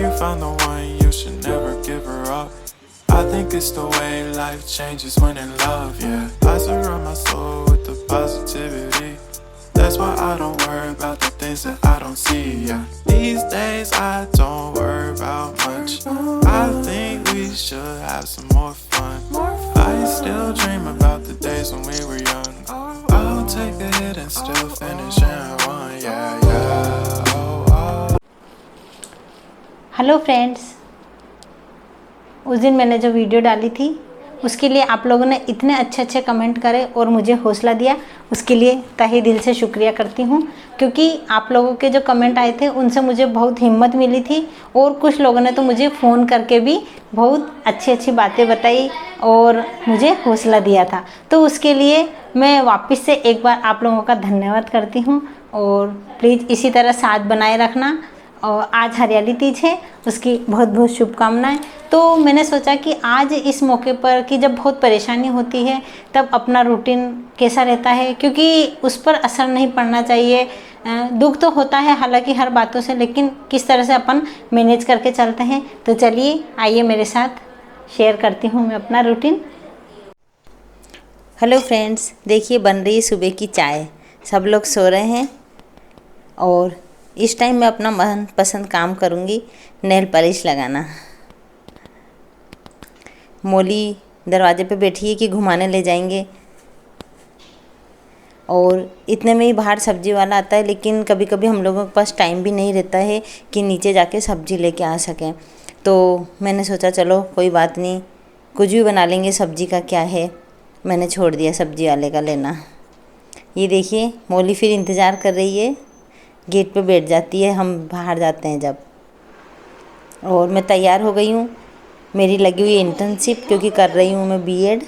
you found the one, you should never give her up. I think it's the way life changes when in love, yeah. I surround my soul with the positivity. That's why I don't worry about the things that I don't see, yeah. These days I don't worry about much. I think we should have some more fun. I still dream about the days when we were young. I'll take a hit and still finish in one, yeah, yeah. Oh, oh. Hello friends, उस दिन मैंने जो video डाली थी उसके लिए आप लोगों ने इतने अच्छे अच्छे कमेंट करे और मुझे हौसला दिया, उसके लिए तहे दिल से शुक्रिया करती हूँ। क्योंकि आप लोगों के जो कमेंट आए थे उनसे मुझे बहुत हिम्मत मिली थी और कुछ लोगों ने तो मुझे फ़ोन करके भी बहुत अच्छी अच्छी बातें बताई और मुझे हौसला दिया था। तो उसके लिए मैं वापस से एक बार आप लोगों का धन्यवाद करती हूँ और प्लीज़ इसी तरह साथ बनाए रखना। और आज हरियाली तीज है, उसकी बहुत बहुत शुभकामनाएं। तो मैंने सोचा कि आज इस मौके पर कि जब बहुत परेशानी होती है तब अपना रूटीन कैसा रहता है, क्योंकि उस पर असर नहीं पड़ना चाहिए। दुख तो होता है हालांकि हर बातों से, लेकिन किस तरह से अपन मैनेज करके चलते हैं। तो चलिए आइए मेरे साथ शेयर करती हूँ मैं अपना रूटीन। हेलो फ्रेंड्स, देखिए बन रही है सुबह की चाय। सब लोग सो रहे हैं और इस टाइम मैं अपना मनपसंद काम करूँगी, नेल पॉलिश लगाना। मोली दरवाजे पे बैठी है कि घुमाने ले जाएंगे और इतने में ही बाहर सब्जी वाला आता है, लेकिन कभी कभी हम लोगों के पास टाइम भी नहीं रहता है कि नीचे जाके सब्जी लेके आ सकें। तो मैंने सोचा चलो कोई बात नहीं, कुछ भी बना लेंगे, सब्जी का क्या है। मैंने छोड़ दिया सब्जी वाले का लेना। ये देखिए मोली फिर इंतज़ार कर रही है, गेट पे बैठ जाती है हम बाहर जाते हैं जब। और मैं तैयार हो गई हूँ, मेरी लगी हुई इंटर्नशिप क्योंकि कर रही हूँ मैं बीएड।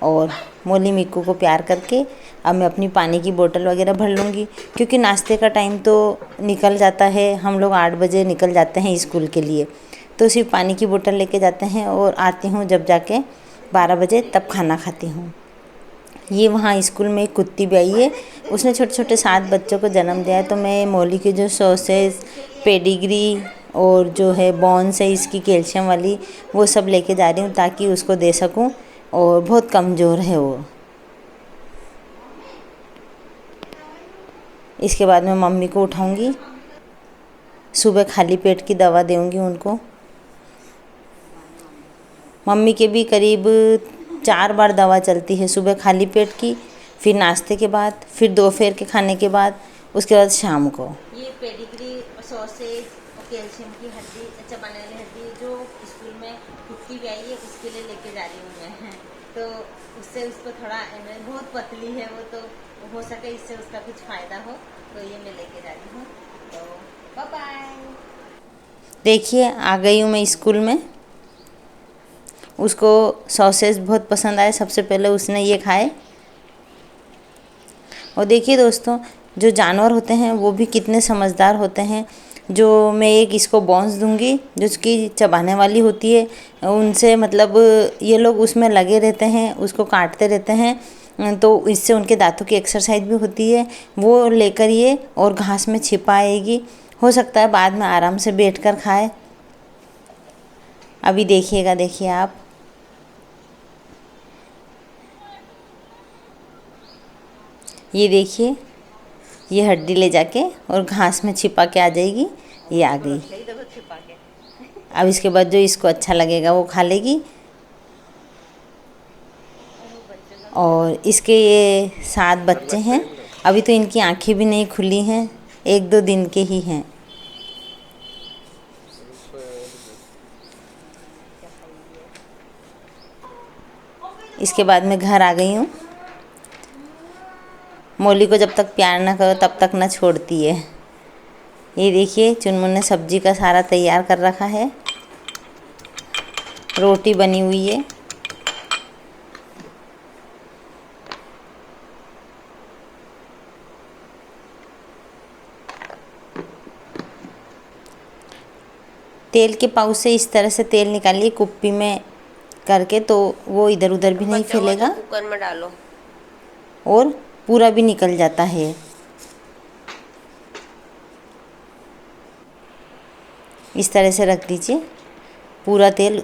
और मोली मिक्कू को प्यार करके अब मैं अपनी पानी की बोतल वगैरह भर लूँगी, क्योंकि नाश्ते का टाइम तो निकल जाता है। हम लोग 8 बजे निकल जाते हैं स्कूल के लिए, तो सिर्फ पानी की बोतल लेके जाते हैं और आती हूँ जब जाके 12 बजे, तब खाना खाती हूँ। ये वहाँ स्कूल में एक कुत्ती भी आई है, उसने छोटे छोटे 7 बच्चों को जन्म दिया है। तो मैं मोली की जो सॉसेज, पेडिग्री और जो है बॉन्स है इसकी कैल्शियम वाली, वो सब लेके जा रही हूँ ताकि उसको दे सकूँ। और बहुत कमज़ोर है वो। इसके बाद मैं मम्मी को उठाऊँगी, सुबह खाली पेट की दवा दूँगी उनको। मम्मी के भी करीब 4 बार दवा चलती है, सुबह खाली पेट की, फिर नाश्ते के बाद, फिर दोपहर के खाने के बाद, उसके बाद शाम को। ये पेडिग्री, सॉसेज और कैल्शियम की हड्डी, चबाने वाली हड्डी जो स्कूल में कुत्ती भी आई है उसके लिए लेके जा रही हूँ मैं। तो उससे उसको थोड़ा, बहुत पतली है वो, तो हो सके इससे उसका कुछ फ़ायदा हो, तो ये मैं लेके जा रही हूँ। तो बाय बाय। देखिए आ गई हूँ मैं स्कूल में। उसको सॉसेज बहुत पसंद आए, सबसे पहले उसने ये खाए। और देखिए दोस्तों, जो जानवर होते हैं वो भी कितने समझदार होते हैं। जो मैं एक इसको बॉन्स दूंगी जो उसकी चबाने वाली होती है, उनसे मतलब ये लोग उसमें लगे रहते हैं, उसको काटते रहते हैं, तो इससे उनके दांतों की एक्सरसाइज भी होती है। वो लेकर ये और घास में छिपा आएगी, हो सकता है बाद में आराम से बैठकर खाए। अभी देखिएगा, देखिए आप। ये देखिए, ये हड्डी ले जाके और घास में छिपा के आ जाएगी। ये आ गई। अब इसके बाद जो इसको अच्छा लगेगा वो खा लेगी। और इसके ये 7 बच्चे हैं, अभी तो इनकी आंखें भी नहीं खुली हैं, 1-2 दिन के ही हैं। इसके बाद मैं घर आ गई हूँ। मोली को जब तक प्यार ना करो तब तक ना छोड़ती है। ये देखिए चुनमुन ने सब्जी का सारा तैयार कर रखा है, रोटी बनी हुई है। तेल के पाउच से इस तरह से तेल निकालिए कुप्पी में करके, तो वो इधर उधर भी नहीं फैलेगा। कुकर में डालो और पूरा भी निकल जाता है। इस तरह से रख दीजिए, पूरा तेल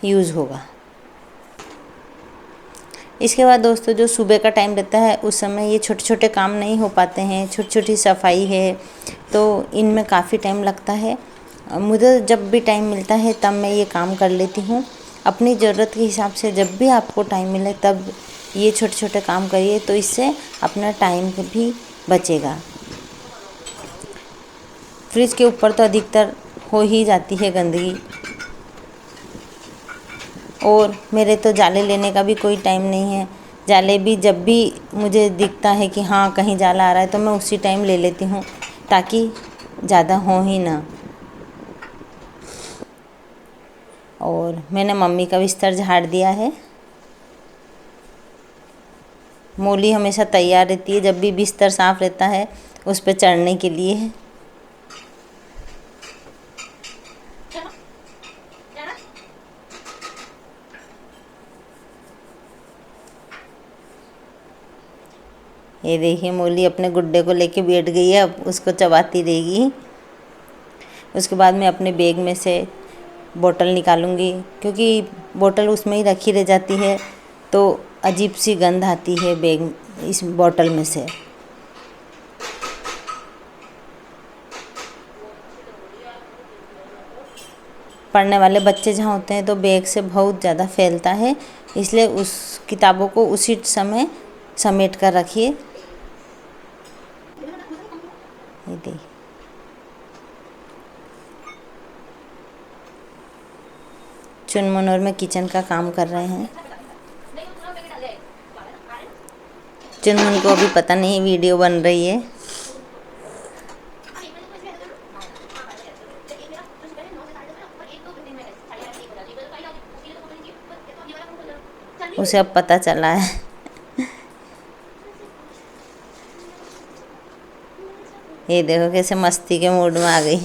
यूज़ होगा। इसके बाद दोस्तों जो सुबह का टाइम रहता है उस समय ये छोटे छोटे काम नहीं हो पाते हैं, छोटी छोटी सफाई है तो इनमें काफ़ी टाइम लगता है। मुझे जब भी टाइम मिलता है तब मैं ये काम कर लेती हूँ। अपनी ज़रूरत के हिसाब से जब भी आपको टाइम मिले तब ये छोटे छोटे काम करिए, तो इससे अपना टाइम भी बचेगा। फ्रिज के ऊपर तो अधिकतर हो ही जाती है गंदगी, और मेरे तो जाले लेने का भी कोई टाइम नहीं है। जाले भी जब भी मुझे दिखता है कि हाँ कहीं जाला आ रहा है तो मैं उसी टाइम ले लेती हूँ, ताकि ज़्यादा हो ही ना। और मैंने मम्मी का बिस्तर झाड़ दिया है। मोली हमेशा तैयार रहती है जब भी बिस्तर साफ़ रहता है उस पर चढ़ने के लिए। ये देखिए मोली अपने गुड्डे को लेके बैठ गई है, अब उसको चबाती रहेगी। उसके बाद मैं अपने बैग में से बोतल निकालूंगी, क्योंकि बोतल उसमें ही रखी रह जाती है तो अजीब सी गंध आती है बैग इस बोतल में से। पढ़ने वाले बच्चे जहाँ होते हैं तो बैग से बहुत ज़्यादा फैलता है, इसलिए उस किताबों को उसी समय समेट कर रखिए। ये देखिए चुनमुन और मैं किचन का काम कर रहे हैं। चुनमुन को अभी पता नहीं वीडियो बन रही है। उसे अब पता चला है। ये देखो कैसे मस्ती के मूड में आ गई।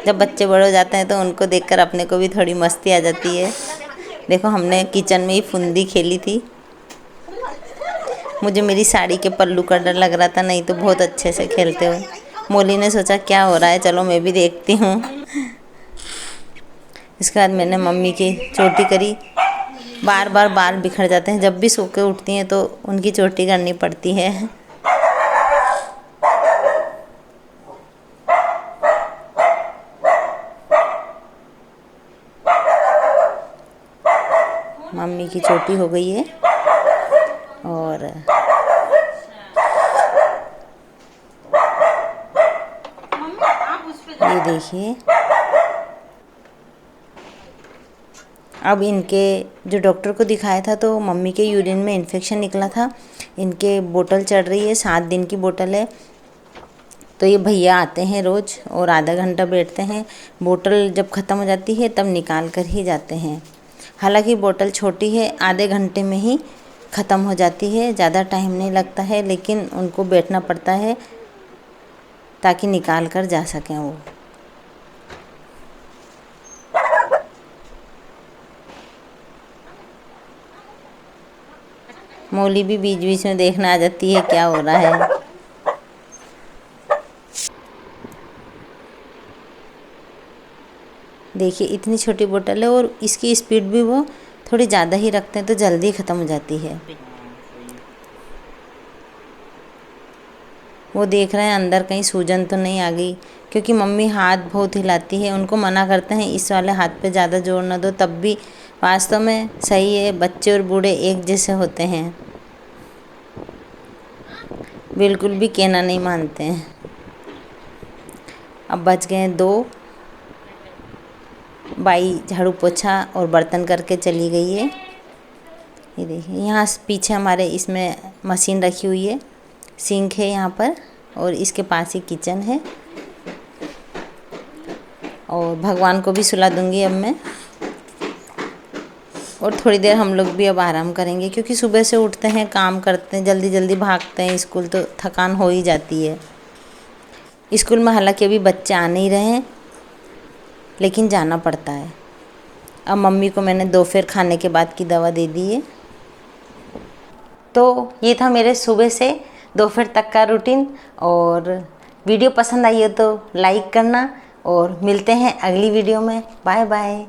जब बच्चे बड़े हो जाते हैं तो उनको देखकर अपने को भी थोड़ी मस्ती आ जाती है। देखो हमने किचन में ही फुंदी खेली थी। मुझे मेरी साड़ी के पल्लू का डर लग रहा था, नहीं तो बहुत अच्छे से खेलते हुए। मोली ने सोचा क्या हो रहा है, चलो मैं भी देखती हूँ। इसके बाद मैंने मम्मी की चोटी करी। बार बार बाल बिखर जाते हैं, जब भी सो के उठती हैं तो उनकी चोटी करनी पड़ती है। मम्मी की चोटी हो गई है और ये देखिए अब इनके जो डॉक्टर को दिखाया था तो मम्मी के यूरिन में इन्फेक्शन निकला था। इनके बोतल चढ़ रही है, 7 दिन की बोतल है। तो ये भैया आते हैं रोज़ और आधा घंटा बैठते हैं। बोतल जब ख़त्म हो जाती है तब निकाल कर ही जाते हैं। हालांकि बोतल छोटी है, आधे घंटे में ही ख़त्म हो जाती है, ज़्यादा टाइम नहीं लगता है, लेकिन उनको बैठना पड़ता है ताकि निकाल कर जा सकें वो। मोली भी बीच बीच में देखना आ जाती है क्या हो रहा है। देखिए इतनी छोटी बोतल है और इसकी स्पीड भी वो थोड़ी ज़्यादा ही रखते हैं तो जल्दी ख़त्म हो जाती है। वो देख रहे हैं अंदर कहीं सूजन तो नहीं आ गई, क्योंकि मम्मी हाथ बहुत हिलाती है। उनको मना करते हैं इस वाले हाथ पे ज़्यादा जोर न दो, तब भी वास्तव में सही है। बच्चे और बूढ़े एक जैसे होते हैं, बिल्कुल भी कहना नहीं मानते हैं। अब बच गए 2। बाई झाड़ू पोछा और बर्तन करके चली गई है। ये देखिए यहाँ पीछे हमारे इसमें मशीन रखी हुई है, सिंक है यहाँ पर, और इसके पास ही किचन है। और भगवान को भी सुला दूंगी अब मैं, और थोड़ी देर हम लोग भी अब आराम करेंगे, क्योंकि सुबह से उठते हैं, काम करते हैं, जल्दी जल्दी भागते हैं स्कूल, तो थकान हो ही जाती है। स्कूल में हालांकि अभी बच्चे आ नहीं रहे हैं, लेकिन जाना पड़ता है। अब मम्मी को मैंने दोपहर खाने के बाद की दवा दे दी है। तो ये था मेरे सुबह से दोपहर तक का रूटीन। और वीडियो पसंद आई हो तो लाइक करना और मिलते हैं अगली वीडियो में। Bye bye.